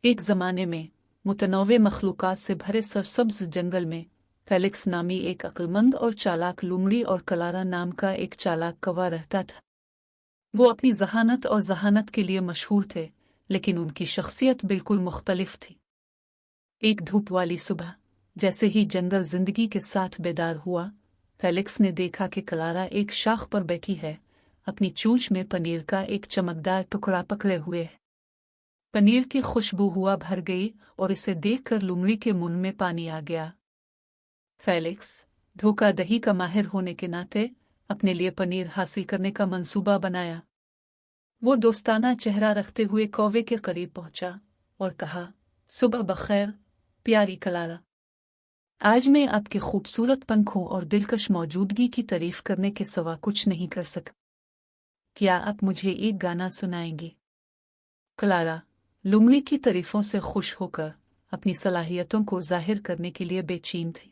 एक ज़माने में मुतनव्वे मखलूक़ात से भरे सरसब्ज़ जंगल में फेलिक्स नामी एक अक्लमंद और चालाक लूमड़ी और कलारा नाम का एक चालाक कौवा रहता था। वो अपनी ज़हानत और ज़हानत के लिए मशहूर थे, लेकिन उनकी शख्सियत बिल्कुल मुख्तलिफ थी। एक धूप वाली सुबह जैसे ही जंगल जिंदगी के साथ बेदार हुआ, फेलिक्स ने देखा कि कलारा एक शाख पर बैठी है, अपनी चोंच में पनीर का एक चमकदार टुकड़ा पकड़े हुए है। पनीर की खुशबू हुआ भर गई और इसे देखकर लूमड़ी के मुंह में पानी आ गया। फेलिक्स धोखा दही का माहिर होने के नाते अपने लिए पनीर हासिल करने का मंसूबा बनाया। वो दोस्ताना चेहरा रखते हुए कौवे के करीब पहुंचा और कहा, सुबह बखैर प्यारी कलारा। आज मैं आपके खूबसूरत पंखों और दिलकश मौजूदगी की तारीफ करने के सिवा कुछ नहीं कर सका। क्या आप मुझे एक गाना सुनाएंगे? कलारा लूमड़ी की तारीफों से खुश होकर अपनी सलाहियतों को जाहिर करने के लिए बेचैन थी।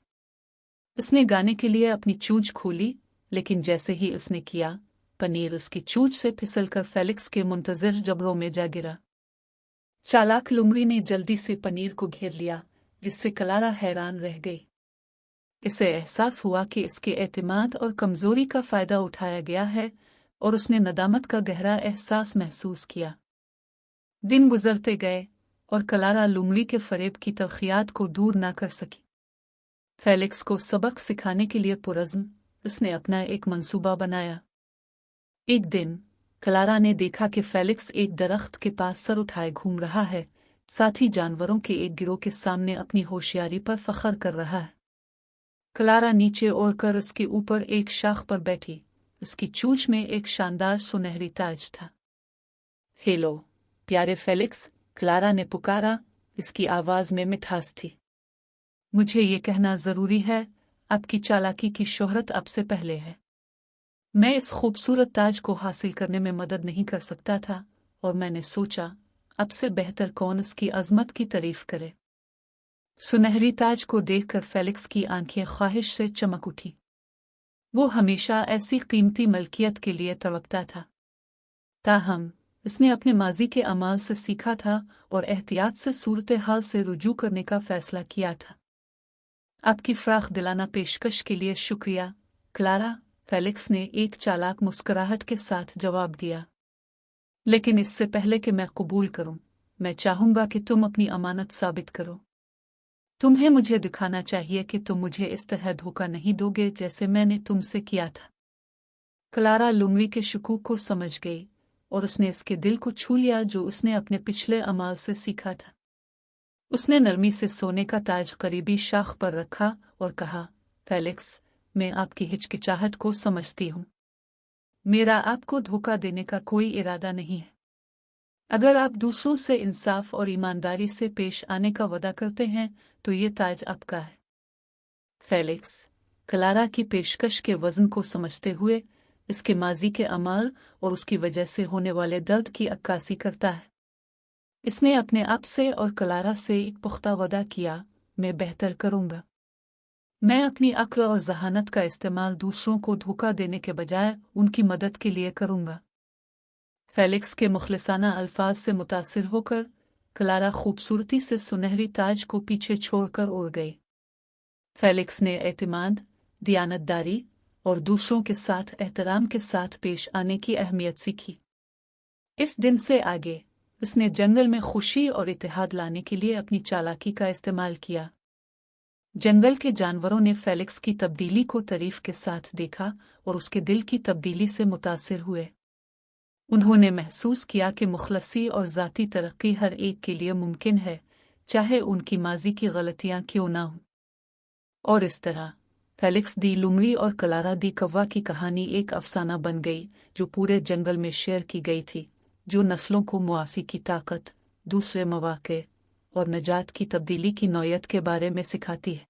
उसने गाने के लिए अपनी चोंच खोली, लेकिन जैसे ही उसने किया, पनीर उसकी चोंच से फिसलकर फेलिक्स के मुंतज़िर जबड़ों में जा गिरा। चालाक लूमड़ी ने जल्दी से पनीर को घेर लिया, जिससे कलारा हैरान रह गई। इसे एहसास हुआ कि इसके एतमाद और कमजोरी का फायदा उठाया गया है और उसने नदामत का गहरा एहसास महसूस किया। दिन गुजरते गए और कलारा लूमड़ी के फरेब की तलखियात को दूर ना कर सकी। फेलिक्स को सबक सिखाने के लिए पुरज़्म उसने अपना एक मंसूबा बनाया। एक दिन कलारा ने देखा कि फेलिक्स एक दरख्त के पास सर उठाए घूम रहा है, साथ ही जानवरों के एक गिरोह के सामने अपनी होशियारी पर फख्र कर रहा है। कलारा नीचे ओढ़कर उसके ऊपर एक शाख पर बैठी। उसकी चोंच में एक शानदार सुनहरी ताज था। हेलो प्यारे फेलिक्स, क्लारा ने पुकारा। इसकी आवाज़ में मिठास थी। मुझे ये कहना ज़रूरी है, आपकी चालाकी की शोहरत अब से पहले है। मैं इस खूबसूरत ताज को हासिल करने में मदद नहीं कर सकता था और मैंने सोचा अब से बेहतर कौन उसकी अज़मत की तारीफ करे। सुनहरी ताज को देखकर फेलिक्स की आंखें ख्वाहिश से चमक उठी। वो हमेशा ऐसी कीमती मलकियत के लिए तड़पता था। ताहम उसने अपने माजी के अमाल से सीखा था और एहतियात से सूरत हाल से रुजू करने का फैसला किया था। आपकी फ़राख दिलाना पेशकश के लिए शुक्रिया, क्लारा, फेलिक्स ने एक चालाक मुस्कुराहट के साथ जवाब दिया। लेकिन इससे पहले कि मैं कबूल करूं, मैं चाहूंगा कि तुम अपनी अमानत साबित करो। तुम्हें मुझे दिखाना चाहिए कि तुम मुझे इस तरह धोखा नहीं दोगे जैसे मैंने तुमसे किया था। क्लारा लूमड़ी के शकूक को समझ गई और उसने इसके दिल को छू लिया जो उसने अपने पिछले अमाल से सीखा था। उसने नरमी से सोने का ताज करीबी शाख पर रखा और कहा, फेलिक्स, मैं आपकी हिचकिचाहट को समझती हूँ। मेरा आपको धोखा देने का कोई इरादा नहीं है। अगर आप दूसरों से इंसाफ और ईमानदारी से पेश आने का वादा करते हैं तो ये ताज आपका है। फेलिक्स क्लारा की पेशकश के वज़न को समझते हुए इसके माजी के अमाल और उसकी वजह से होने वाले दर्द की अक्कासी करता है। इसने अपने आप से और क्लारा से एक पुख्ता वादा किया, मैं बेहतर करूंगा। मैं अपनी अक्ल और ज़हानत का इस्तेमाल दूसरों को धोखा देने के बजाय उनकी मदद के लिए करूंगा। फेलिक्स के मुखलिसाना अल्फाज से मुतासिर होकर क्लारा खूबसूरती से सुनहरी ताज को पीछे छोड़कर उड़ गई। फेलिक्स ने एतमाद, दियानतदारी और दूसरों के साथ एहतराम के साथ पेश आने की अहमियत सीखी। इस दिन से आगे उसने जंगल में खुशी और इत्तेहाद लाने के लिए अपनी चालाकी का इस्तेमाल किया। जंगल के जानवरों ने फेलिक्स की तब्दीली को तारीफ के साथ देखा और उसके दिल की तब्दीली से मुतासिर हुए। उन्होंने महसूस किया कि मुखलसी और ज़ाती तरक्की हर एक के लिए मुमकिन है, चाहे उनकी माजी की गलतियां क्यों ना हों। और इस तरह फेलिक्स दी लूमड़ी और क्लारा दी कौवा की कहानी एक अफसाना बन गई जो पूरे जंगल में शेयर की गई थी, जो नस्लों को मुआफ़ी की ताकत, दूसरे मौक़े और नजात की तब्दीली की नौयत के बारे में सिखाती है।